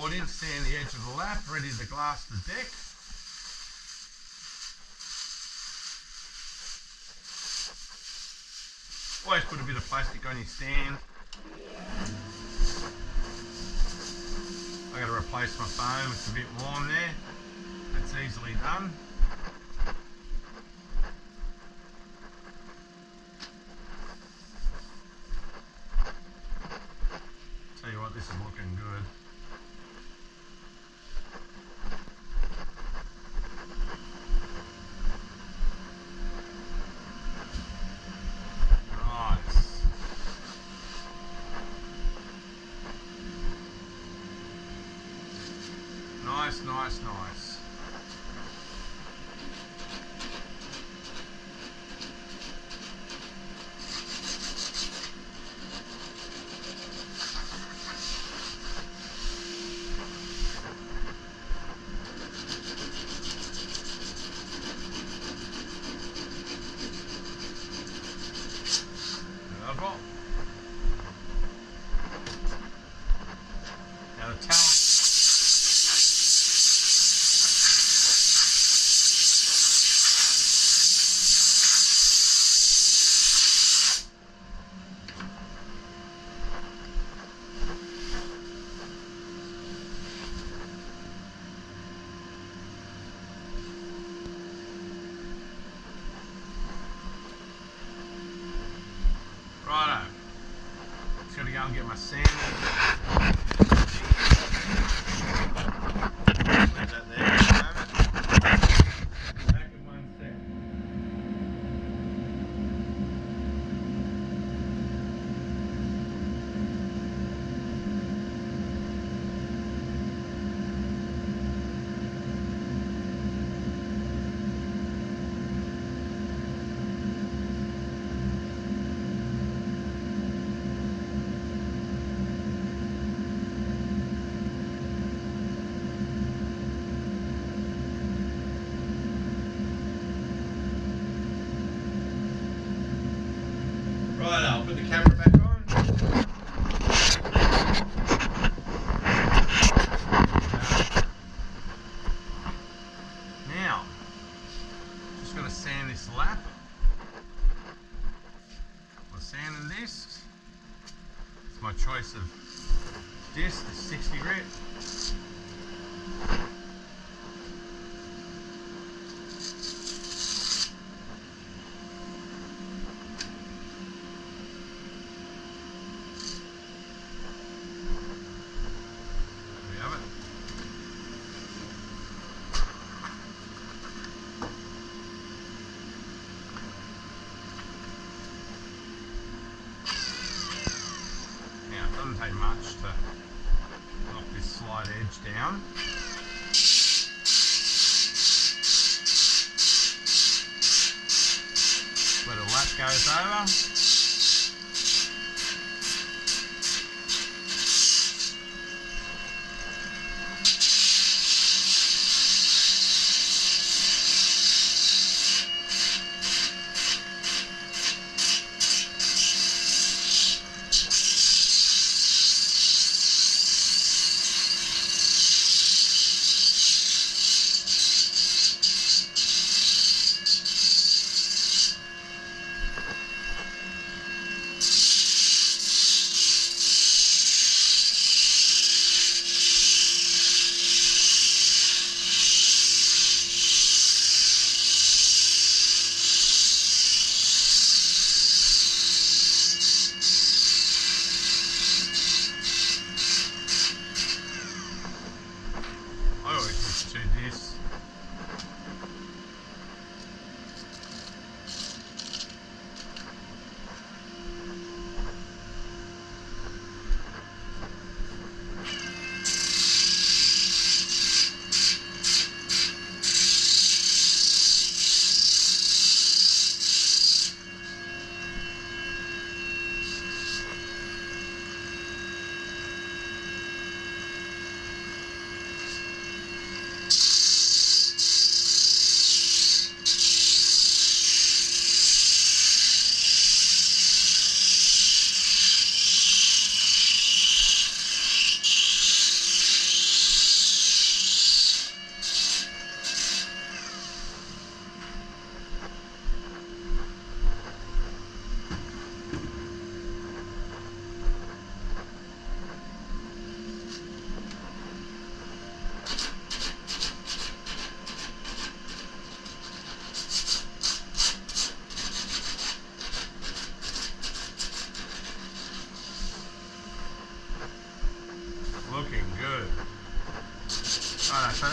board in, stand the edge of the lap, ready to glass the deck. Always put a bit of plastic on your stand. I got to replace my foam, it's a bit warm there. That's easily done. Tell you what, this is looking good. Nice. Nice, nice, nice. Now the towel. Righto. Just gotta go and get my sand. Leave that there for a moment. Back in 1 sec. Right, I'll put the camera back on. Now, just going to sand this lap. Couple of sanding discs. It's my choice of disc, the 60 grit. Doesn't take much to knock this slight edge down. Where the lap goes over.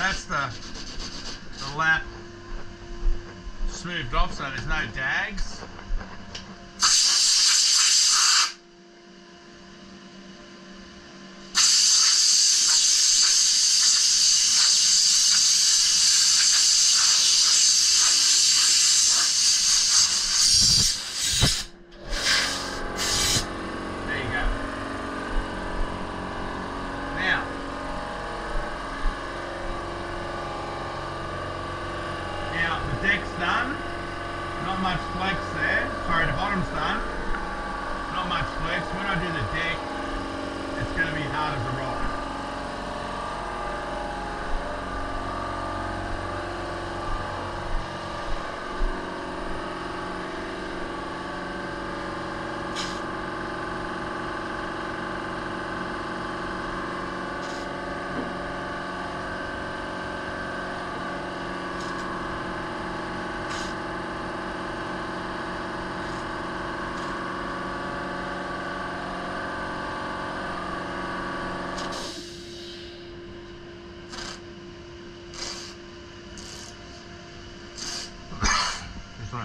that's the lap smoothed off, so there's no dags. The deck's done, not much flex there. Sorry, the bottom's done, not much flex. When I do the deck, it's going to be hard as a rock. Right.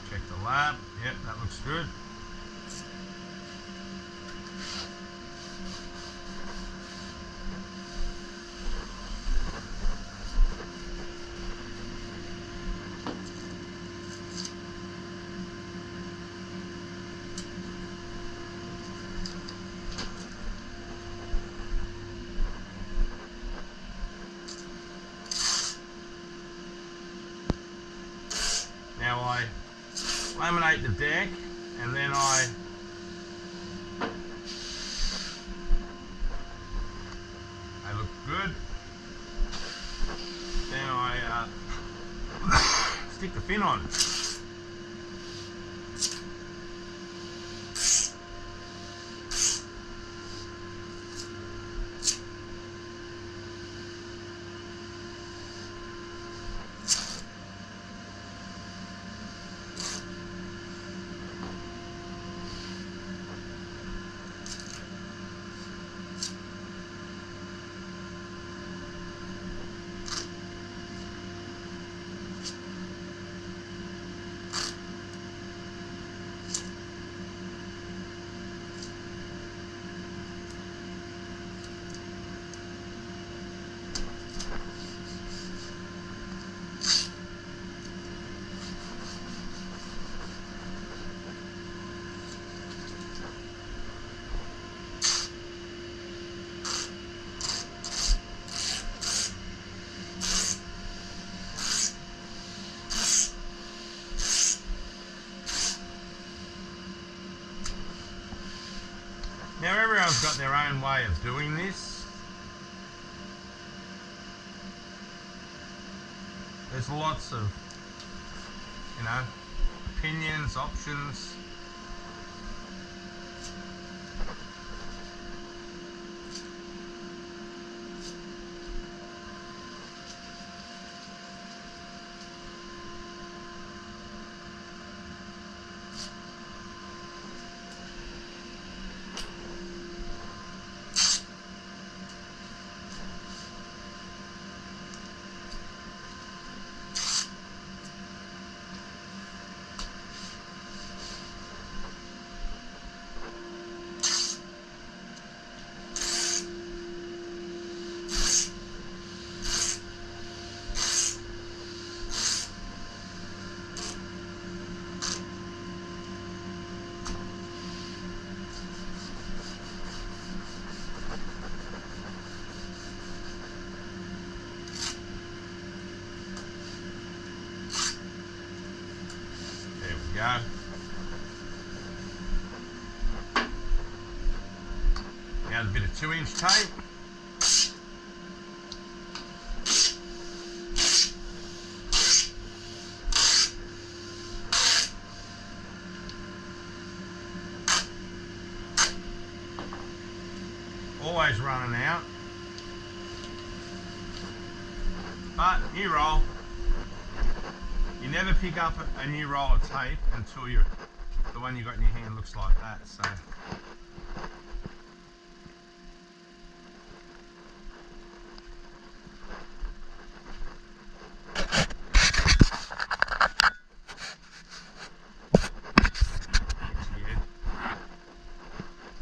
Check the lap. Yep, that looks good. Now I laminate the deck, and then they look good. Then I stick the fin on. Now everyone's got their own way of doing this. There's lots of, opinions, options. Go. Now a bit of 2-inch tape. But new roll, you never pick up a new roll of tape until the one you got in your hand looks like that. So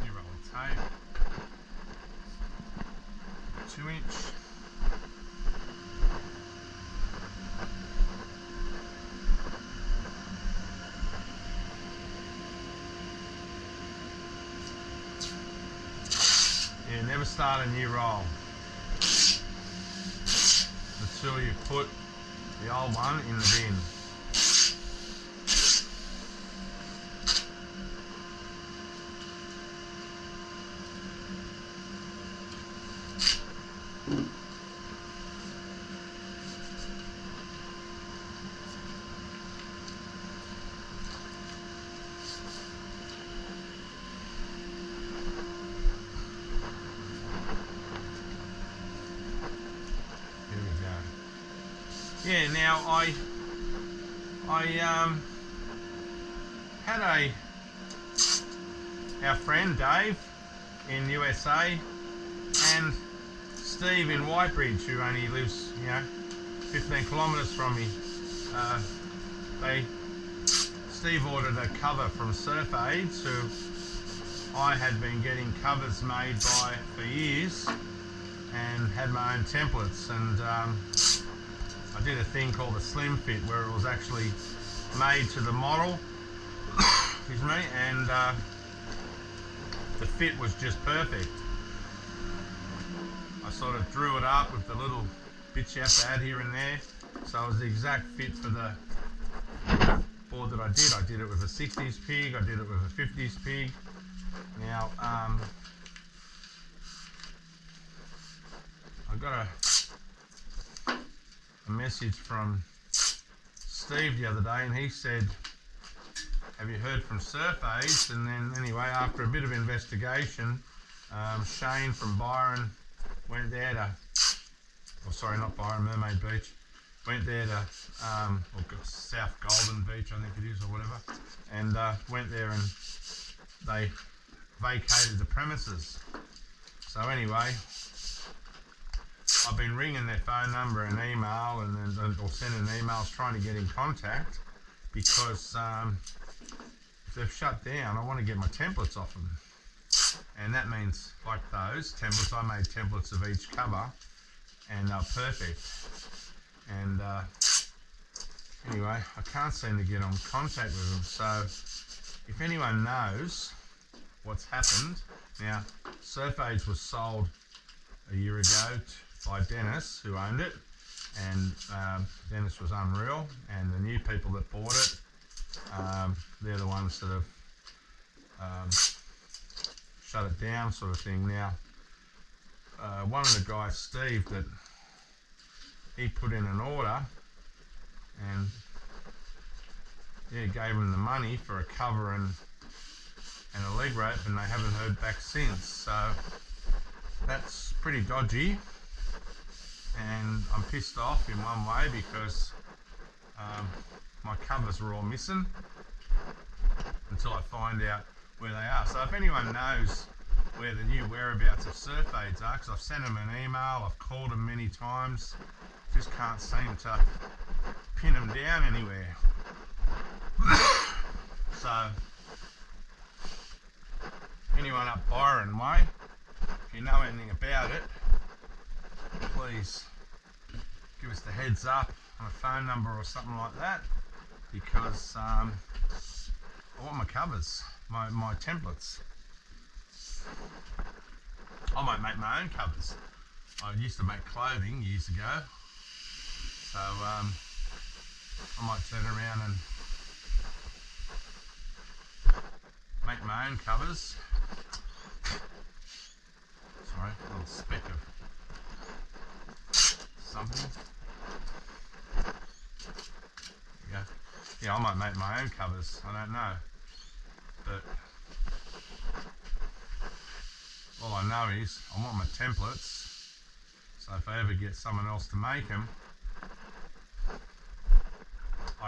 new roll of tape, 2-inch. Yeah, never start a new roll until you put the old one in the bin. Yeah, now I had our friend Dave in USA and Steve in Whitebridge, who only lives 15 kilometres from me. Steve ordered a cover from Surf Aids, who I had been getting covers made by for years and had my own templates, and I did a thing called a slim fit where it was actually made to the model, excuse me, and the fit was just perfect. I sort of drew it up with the little bits you have to add here and there, so it was the exact fit for the board that I did. I did it with a 60s pig, I did it with a 50s pig. Now, I got a message from Steve the other day, and he said, have you heard from Surf Aids? And then anyway, after a bit of investigation, Shane from Byron went there to, not Byron, Mermaid Beach, went there to South Golden Beach, I think it is, or whatever, and went there and they vacated the premises. So anyway, I've been ringing their phone number and email or sending emails trying to get in contact, because if they've shut down, I want to get my templates off them. And that means, like those templates, I made templates of each cover and they're perfect. And anyway, I can't seem to get in contact with them. So if anyone knows what's happened, now Surf Aids was sold a year ago by Dennis, who owned it, and Dennis was unreal, and the new people that bought it, they're the ones that have shut it down, sort of thing. Now, one of the guys, Steve, that he put in an order and gave him the money for a cover and a leg rope, and they haven't heard back since. So that's pretty dodgy, and I'm pissed off in one way because my covers were all missing until I find out where they are. So if anyone knows where the new whereabouts of Surf Aids are, because I've sent them an email, I've called them many times, just can't seem to pin them down anywhere. So anyone up Byron way, if you know anything about it, please give us the heads up on a phone number or something like that, because I want my covers, my templates. I might make my own covers. I used to make clothing years ago, so I might turn around and make my own covers. Sorry, a little speck of something. There you go. Yeah, I might make my own covers, I don't know. But all I know is I want my templates, so if I ever get someone else to make them,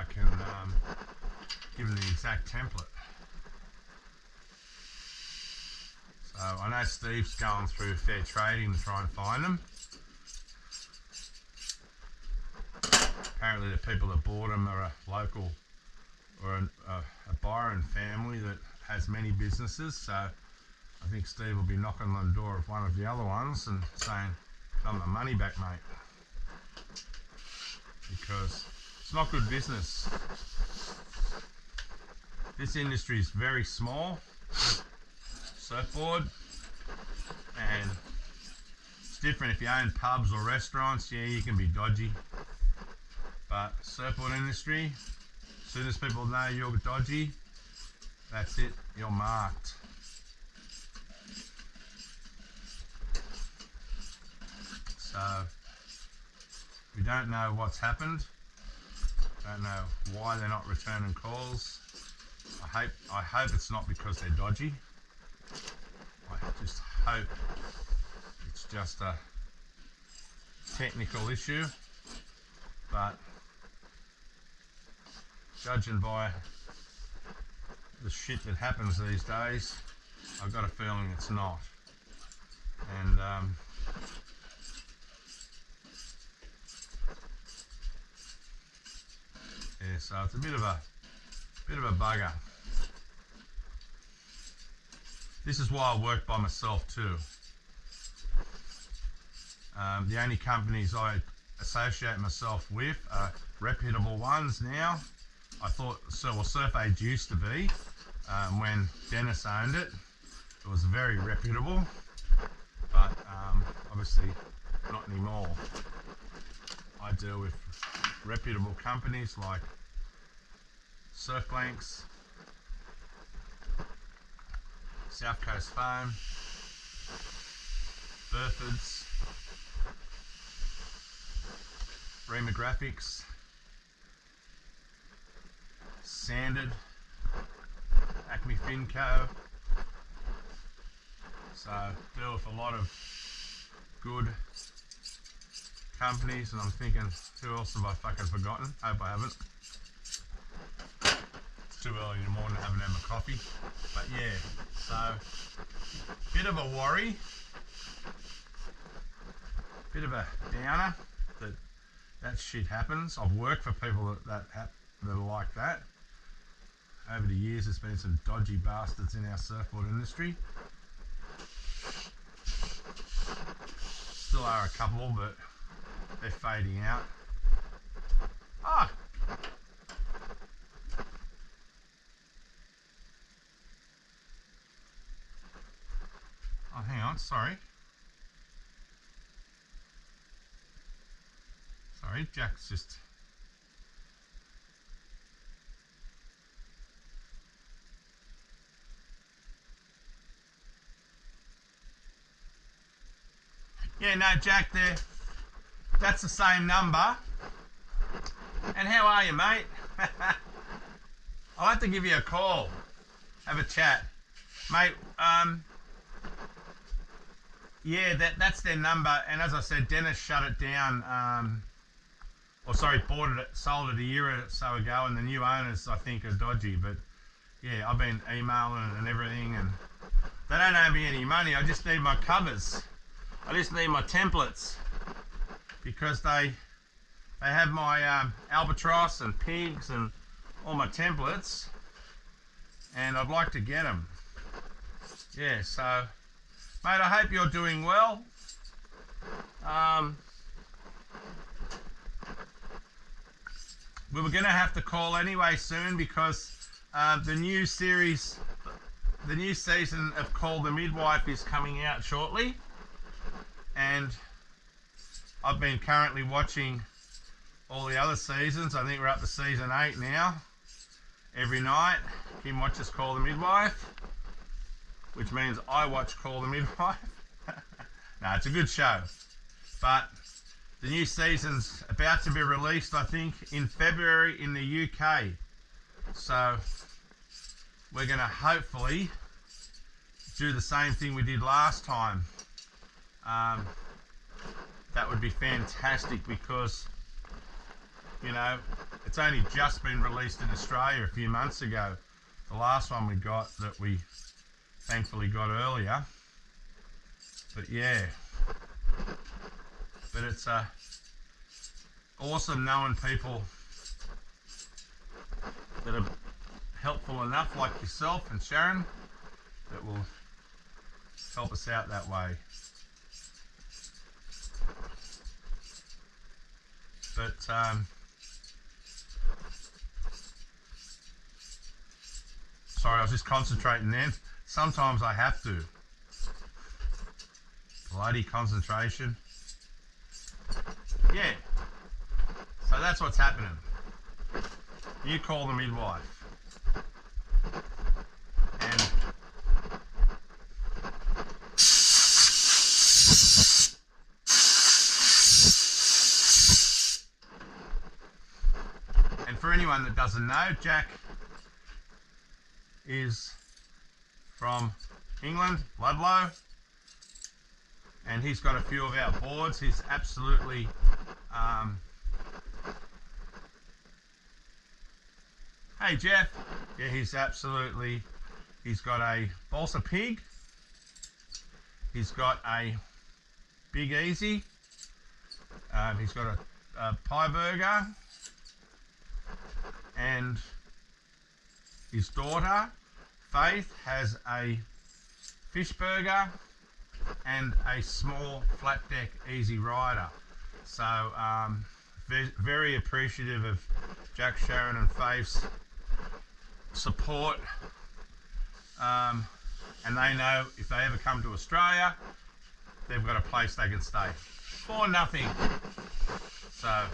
can give them the exact template. So I know Steve's going through fair trading to try and find them. Apparently the people that bought them are a local or a Byron family that has many businesses, so I think Steve will be knocking on the door of one of the other ones and saying, "I want my money back, mate," because it's not good business. This industry is very small, surfboard, and it's different if you own pubs or restaurants. Yeah, you can be dodgy, but surfboard industry, as soon as people know you're dodgy, that's it, you're marked. So we don't know what's happened, don't know why they're not returning calls. I hope it's not because they're dodgy. I just hope it's just a technical issue, but judging by the shit that happens these days, I've got a feeling it's not. And yeah, so it's a bit of a bugger. This is why I work by myself too. The only companies I associate myself with are reputable ones now. I thought Surf Age used to be, when Dennis owned it. It was very reputable, but obviously not anymore. I deal with reputable companies like Surf Blanks, South Coast Foam, Burfords, Rema Graphics, Sanded, Acme Finco. So deal with a lot of good companies, and I'm thinking, who else have I fucking forgotten? Hope I haven't. It's too early in the morning, I haven't had my coffee. But yeah, so bit of a worry, bit of a downer that shit happens. I've worked for people that are like that. Over the years, there's been some dodgy bastards in our surfboard industry. Still are a couple, but they're fading out. Ah! Oh, hang on, sorry. Sorry, Jack's just... Yeah, no, Jack there. That's the same number. And how are you, mate? I'll have to give you a call. Have a chat. Mate, yeah, that's their number. And as I said, Dennis shut it down. Sold it a year or so ago, and the new owners, I think, are dodgy. But yeah, I've been emailing and everything, and they don't owe me any money. I just need my covers. I just need my templates, because they have my albatross and pigs and all my templates, and I'd like to get them. Yeah, so mate, I hope you're doing well. We were going to have to call anyway soon, because the new series, the new season of Call the Midwife is coming out shortly, and I've been currently watching all the other seasons. I think we're up to season 8 now. Every night Kim watches Call the Midwife, which means I watch Call the Midwife. No, it's a good show, but the new season's about to be released, I think, in February in the UK. So we're going to hopefully do the same thing we did last time. That would be fantastic, because, you know, it's only just been released in Australia a few months ago. The last one we got that we thankfully got earlier. But yeah, but it's awesome knowing people that are helpful enough, like yourself and Sharon, that will help us out that way. But sorry, I was just concentrating then. Sometimes I have to. Bloody concentration. Yeah. So that's what's happening. You call the midwife. And for anyone that doesn't know, Jack is from England, Ludlow, and he's got a few of our boards. He's absolutely hey Jeff, yeah, he's got a balsa pig, he's got a Big Easy, he's got a pie burger, and his daughter Faith has a fish burger and a small flat deck easy rider. So very appreciative of Jack, Sharon and Faith's support, and they know if they ever come to Australia, they've got a place they can stay for nothing. So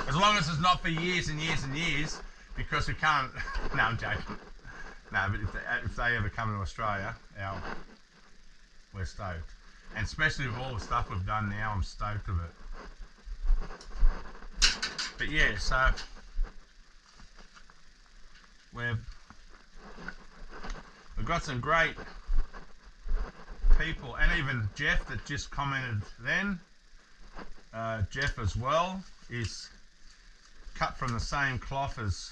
as long as it's not for years and years and years, because we can't. No, I'm joking. No, but if they ever come to Australia, we're stoked. And especially with all the stuff we've done now, I'm stoked of it. But yeah, so we've got some great people, and even Jeff that just commented then. Jeff as well is cut from the same cloth as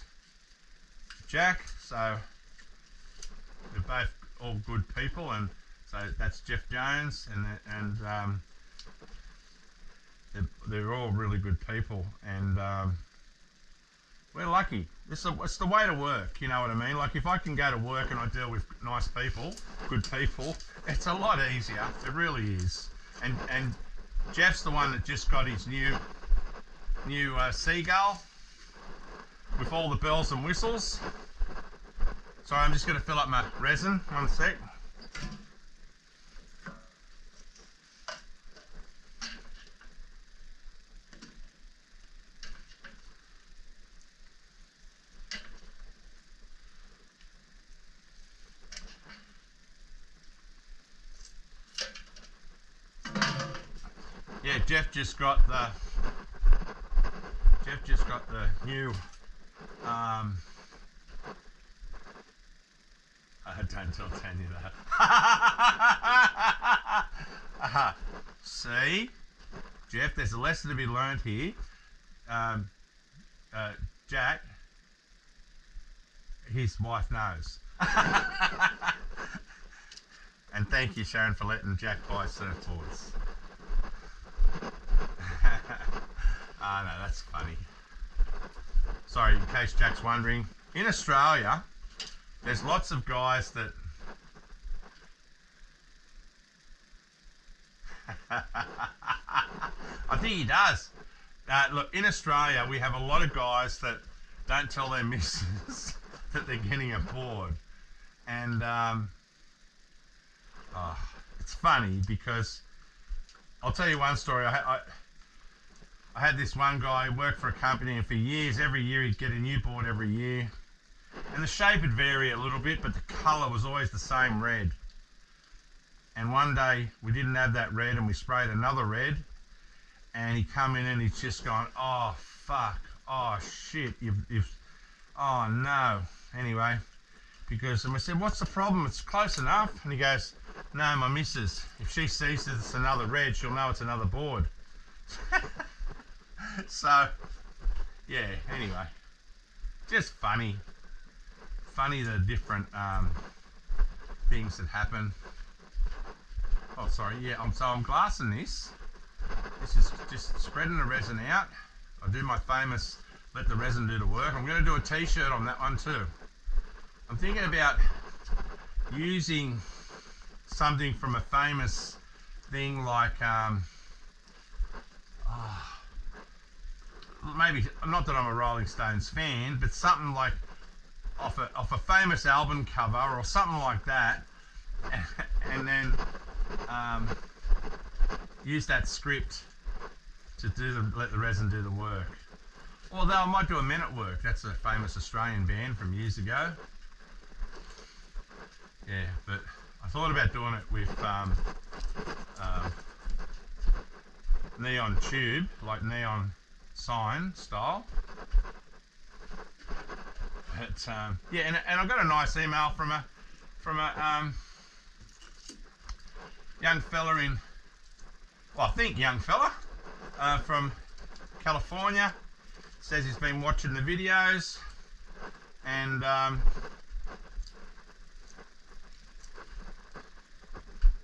Jack, so they're both all good people, and so that's Jeff Jones, and they're all really good people, and we're lucky. It's the way to work, you know what I mean? Like if I can go to work and I deal with nice people, good people, it's a lot easier. It really is. And Jeff's the one that just got his new Seagull with all the bells and whistles. Sorry, I'm just going to fill up my resin. 1 sec. Yeah, Jeff just got the new don't tell Tanya that. See, Jeff, there's a lesson to be learned here. Jack, his wife knows. And thank you, Sharon, for letting Jack buy surfboards. Oh no, that's funny. Sorry, in case Jack's wondering, in Australia, there's lots of guys that I think he does. Look, in Australia, we have a lot of guys that don't tell their missus that they're getting a board. And it's funny because I'll tell you one story. I had this one guy who worked for a company, and for years, every year he'd get a new board every year. And the shape would vary a little bit, but the colour was always the same red. And one day we didn't have that red, and we sprayed another red. And he come in and he's just gone, oh fuck, oh shit, oh no. Anyway, and we said, what's the problem? It's close enough. And he goes, no, my missus, if she sees that it's another red, she'll know it's another board. So, yeah, anyway. just funny the different things that happen. Oh, sorry, yeah, I'm glassing this. This is just spreading the resin out. I do my famous let the resin do the work. I'm going to do a t-shirt on that one too. I'm thinking about using something from a famous thing like maybe, not that I'm a Rolling Stones fan, but something like off a famous album cover or something like that, and then use that script to let the resin do the work. Although I might do a Men at Work. That's a famous Australian band from years ago. Yeah, but I thought about doing it with neon tube, like neon sign style. But yeah, and I got a nice email from a young fella in, well, I think young fella from California. Says he's been watching the videos, and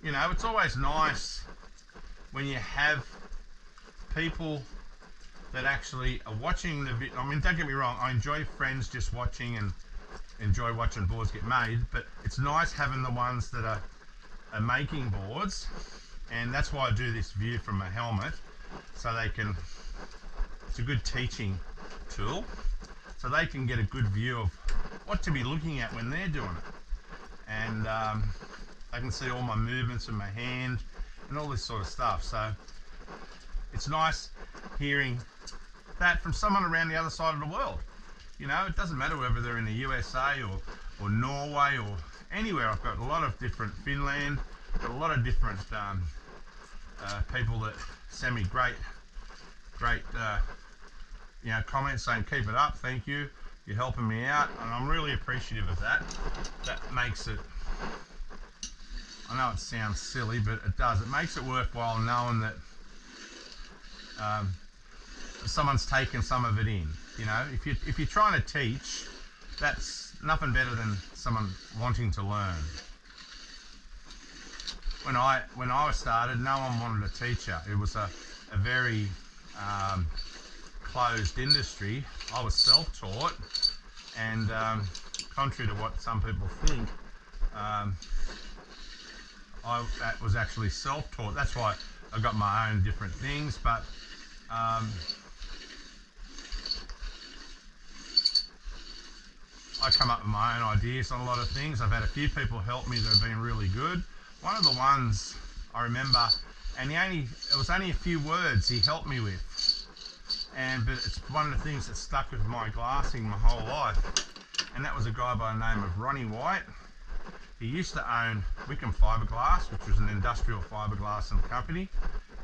you know, it's always nice when you have people that actually are watching the video. I mean, don't get me wrong, I enjoy friends just watching and enjoy watching boards get made, but it's nice having the ones that are making boards, and that's why I do this view from a helmet, so they can, it's a good teaching tool, so they can get a good view of what to be looking at when they're doing it, and they can see all my movements with my hand and all this sort of stuff. So it's nice hearing that from someone around the other side of the world. You know, it doesn't matter whether they're in the USA or Norway or anywhere. I've got a lot of different, Finland, got a lot of different people that send me great you know, comments saying keep it up, thank you, you're helping me out, and I'm really appreciative of that. That makes it, I know it sounds silly, but it does, it makes it worthwhile knowing that someone's taken some of it in. You know, if you're trying to teach, that's nothing better than someone wanting to learn. When I started, no one wanted a teacher. It was a very closed industry. I was self-taught, and contrary to what some people think, I was actually self-taught. That's why I got my own different things, but I come up with my own ideas on a lot of things. I've had a few people help me that have been really good. One of the ones I remember, and it was only a few words he helped me with, but it's one of the things that stuck with my glassing my whole life, and that was a guy by the name of Ronnie White. He used to own Wickham Fiberglass, which was an industrial fiberglass company.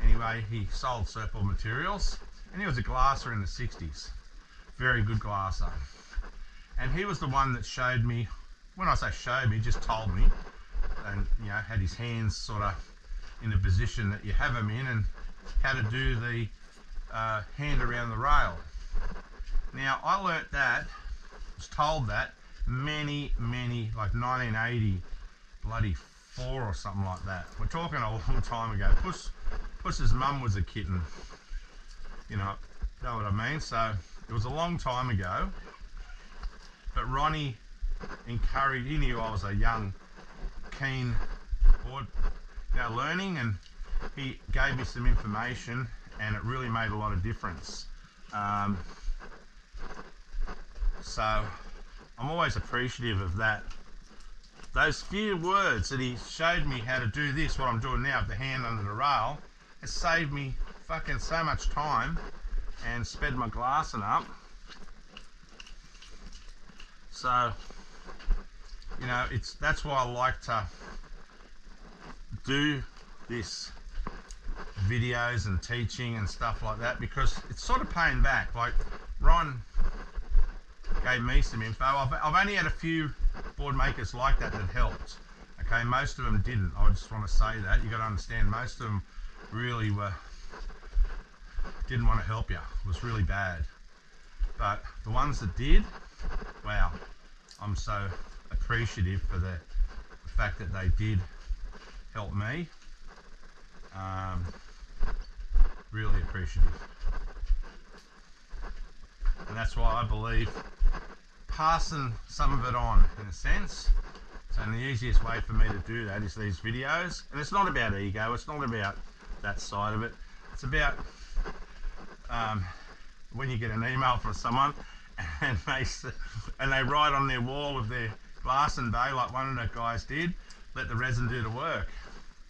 Anyway, he sold Serpil materials, and he was a glasser in the 60s. Very good glasser. And he was the one that showed me, when I say showed me, just told me, and you know, had his hands sort of in the position that you have them in, and how to do the hand around the rail. Now, I learnt that, was told that many, like 1980, bloody 4 or something like that. We're talking a long time ago. Puss's mum was a kitten, you know what I mean? So it was a long time ago, but Ronnie encouraged, he knew I was a young, keen board, learning, and he gave me some information, and it really made a lot of difference. So I'm always appreciative of that. Those few words that he showed me how to do this, what I'm doing now with the hand under the rail, has saved me fucking so much time and sped my glassing up. So, you know, that's why I like to do this videos and teaching and stuff like that, because it's sort of paying back. Like Ron gave me some info. I've only had a few board makers like that helped. Okay, most of them didn't. I just want to say that. You got to understand, most of them really didn't want to help you. It was really bad. But the ones that did, wow, I'm so appreciative for the fact that they did help me. Really appreciative. And that's why I believe passing some of it on, in a sense. So the easiest way for me to do that is these videos. And it's not about ego, it's not about that side of it. It's about when you get an email from someone and they write on their wall with their glass and bay, like one of the guys did, let the resin do the work.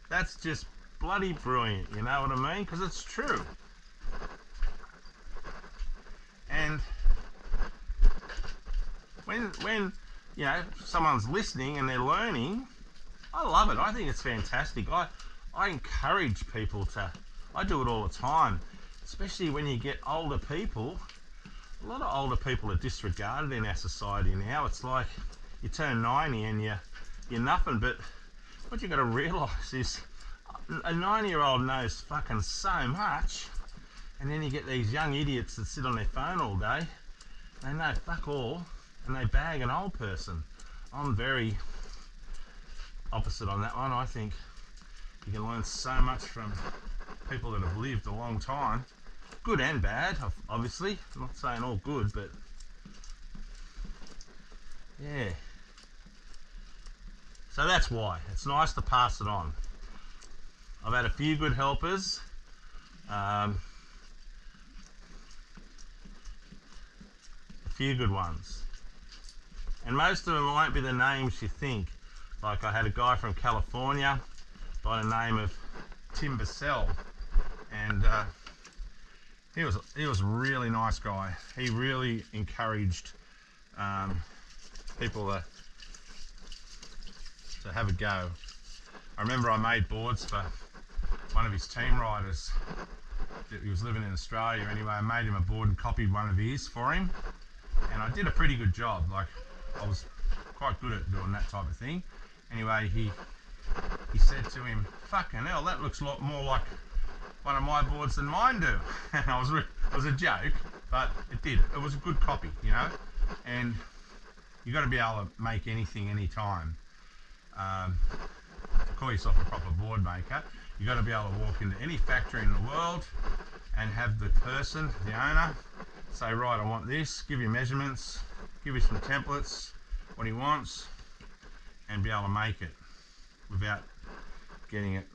That's just bloody brilliant, you know what I mean? Because it's true. And when you know someone's listening and they're learning, I love it. I think it's fantastic. I encourage people to, I do it all the time, especially when you get older people. A lot of older people are disregarded in our society now. It's like you turn 90 and you're nothing, but what you got to realise is a 90-year-old knows fucking so much, and then you get these young idiots that sit on their phone all day. They know fuck all, and they bag an old person. I'm very opposite on that one. I think you can learn so much from people that have lived a long time, good and bad, obviously. I'm not saying all good, but yeah. So that's why it's nice to pass it on. I've had a few good helpers. A few good ones. And most of them won't be the names you think. Like I had a guy from California by the name of Tim Bassell, and he was a really nice guy. He really encouraged people to have a go. I remember I made boards for one of his team riders. He was living in Australia anyway. I made him a board and copied one of his for him, and I did a pretty good job. Like, I was quite good at doing that type of thing. Anyway, he said to him, "Fucking hell, that looks a lot more like one of my boards than mine do." And it was a joke, but it did. It was a good copy, you know. And you got to be able to make anything, anytime. To call yourself a proper board maker, you got to be able to walk into any factory in the world and have the person, the owner, say, right, I want this, give you measurements, give you some templates, what he wants, and be able to make it without getting it,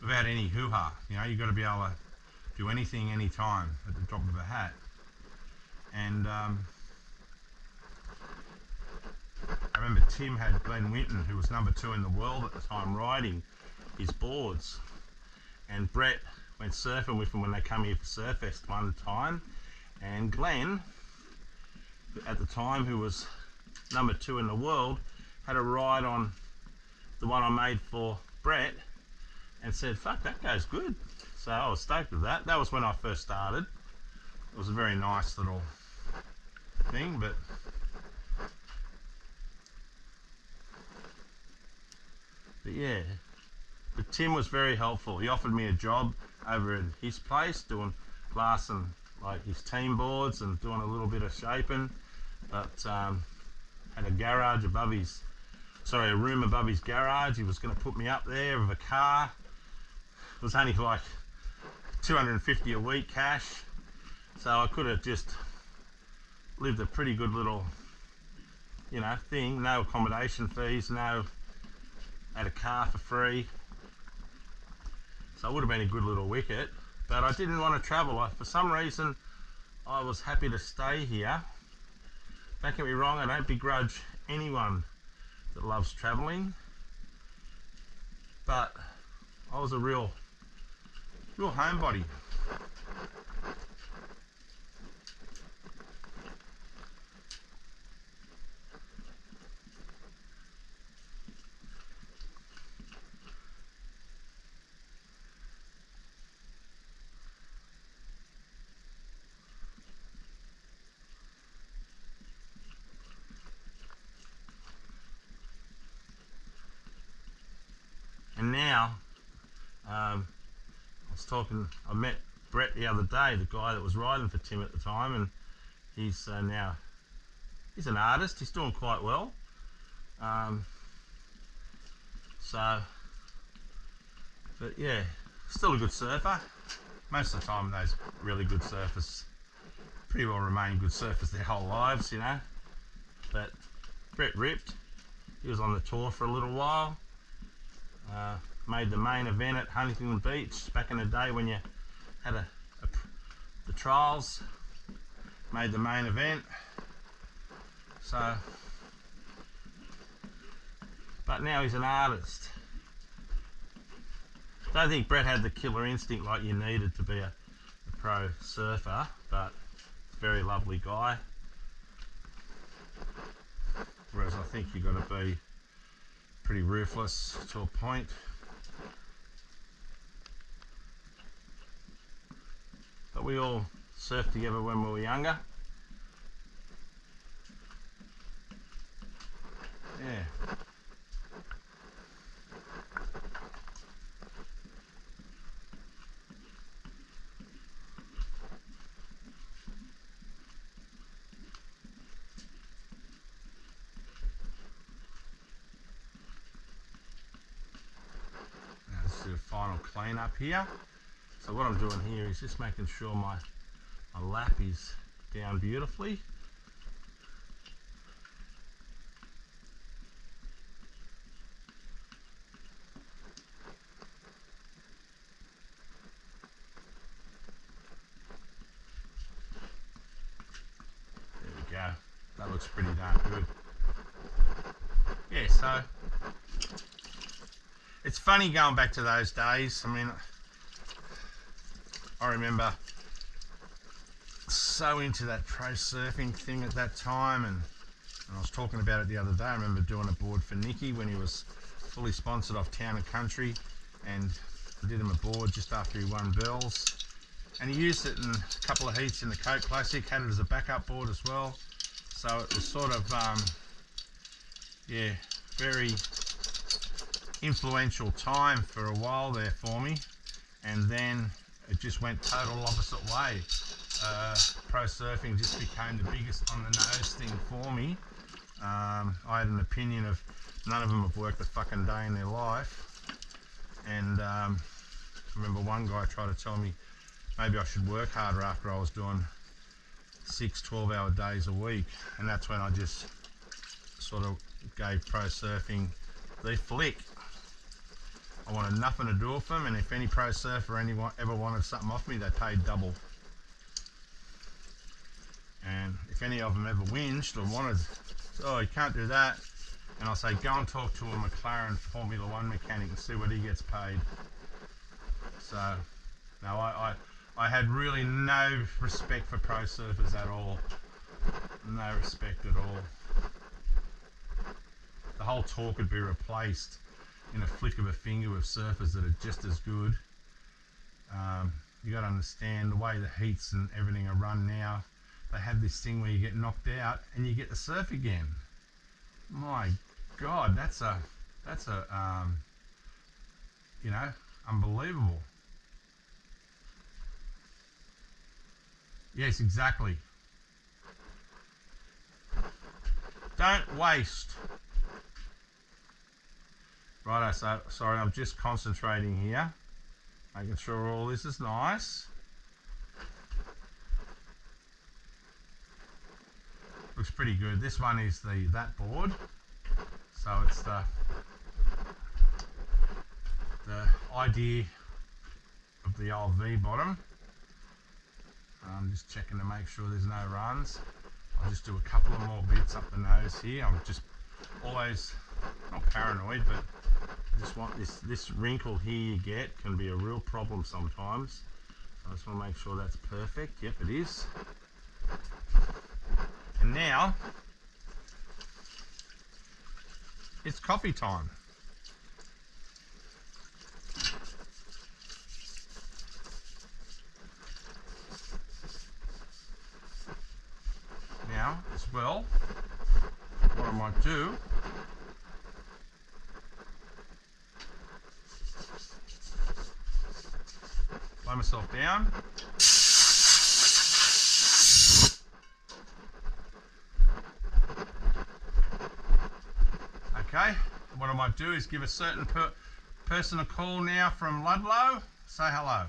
without any hoo-ha. You know, you got to be able to do anything, anytime, at the drop of a hat. And I remember Tim had Glenn Winton, who was #2 in the world at the time, riding his boards. And Brett went surfing with him when they come here for Surfest one time. And Glenn, at the time, who was #2 in the world, had a ride on the one I made for Brett and said, fuck, that goes good. So I was stoked with that. That was when I first started. It was a very nice little thing, but yeah. But Tim was very helpful. He offered me a job over at his place doing glass and like his team boards and doing a little bit of shaping, but had a garage above his, sorry, a room above his garage. He was going to put me up there with a car. It was only like $250 a week cash, so I could have just lived a pretty good little, you know, thing. No accommodation fees, no, had a car for free. So it would have been a good little wicket, but I didn't want to travel. For some reason, I was happy to stay here. Don't get me wrong, I don't begrudge anyone that loves travelling, but I was a real homebody. And now, I met Brett the other day, the guy that was riding for Tim at the time, and he's now he's an artist. He's doing quite well. But yeah, still a good surfer. Most of the time, those really good surfers pretty well remain good surfers their whole lives, you know. But Brett ripped. He was on the tour for a little while. Made the main event at Huntington Beach back in the day when you had the trials. Made the main event. So, but now he's an artist. Don't think Brett had the killer instinct like you needed to be a pro surfer, but very lovely guy. Whereas I think you've got to be pretty ruthless to a point. But we all surfed together when we were younger. Yeah. Now let's do a final clean up here. So what I'm doing here is just making sure my lap is down beautifully. There we go. That looks pretty darn good. Yeah, so it's funny going back to those days. I mean, I remember so into that pro surfing thing at that time, and I was talking about it the other day. I remember doing a board for Nicky when he was fully sponsored off Town and Country, and I did him a board just after he won Bells, and he used it in a couple of heats in the Coke Classic, had it as a backup board as well. So it was sort of yeah, very influential time for a while there for me, and then it just went total opposite way. Pro surfing just became the biggest on the nose thing for me. I had an opinion of none of them have worked a fucking day in their life, and I remember one guy tried to tell me maybe I should work harder after I was doing 6 12-hour days a week, and that's when I just sort of gave pro surfing the flick. I wanted nothing to do with them, and if any pro surfer ever wanted something off me, they paid double. And if any of them ever whinged or wanted, oh, you can't do that, and I'll say, go and talk to a McLaren Formula 1 mechanic and see what he gets paid. So, no, I had really no respect for pro surfers at all. No respect at all. The whole tour could be replaced in a flick of a finger with surfers that are just as good. You got to understand the way the heats and everything are run now. They have this thing where you get knocked out and you get to surf again. My God, that's a you know, unbelievable. Yes, exactly. Don't waste. Righto, so sorry, I'm just concentrating here, making sure all this is nice. Looks pretty good. This one is that board, so it's the idea of the old V bottom. I'm just checking to make sure there's no runs. I'll just do a couple of more bits up the nose here. I'm just always not paranoid, but I just want this wrinkle here you get can be a real problem sometimes. So I just want to make sure that's perfect. Yep, it is. And now it's coffee time. Now, as well, what I might do, blow myself down. might do is give a certain person a call now from Ludlow. Say hello.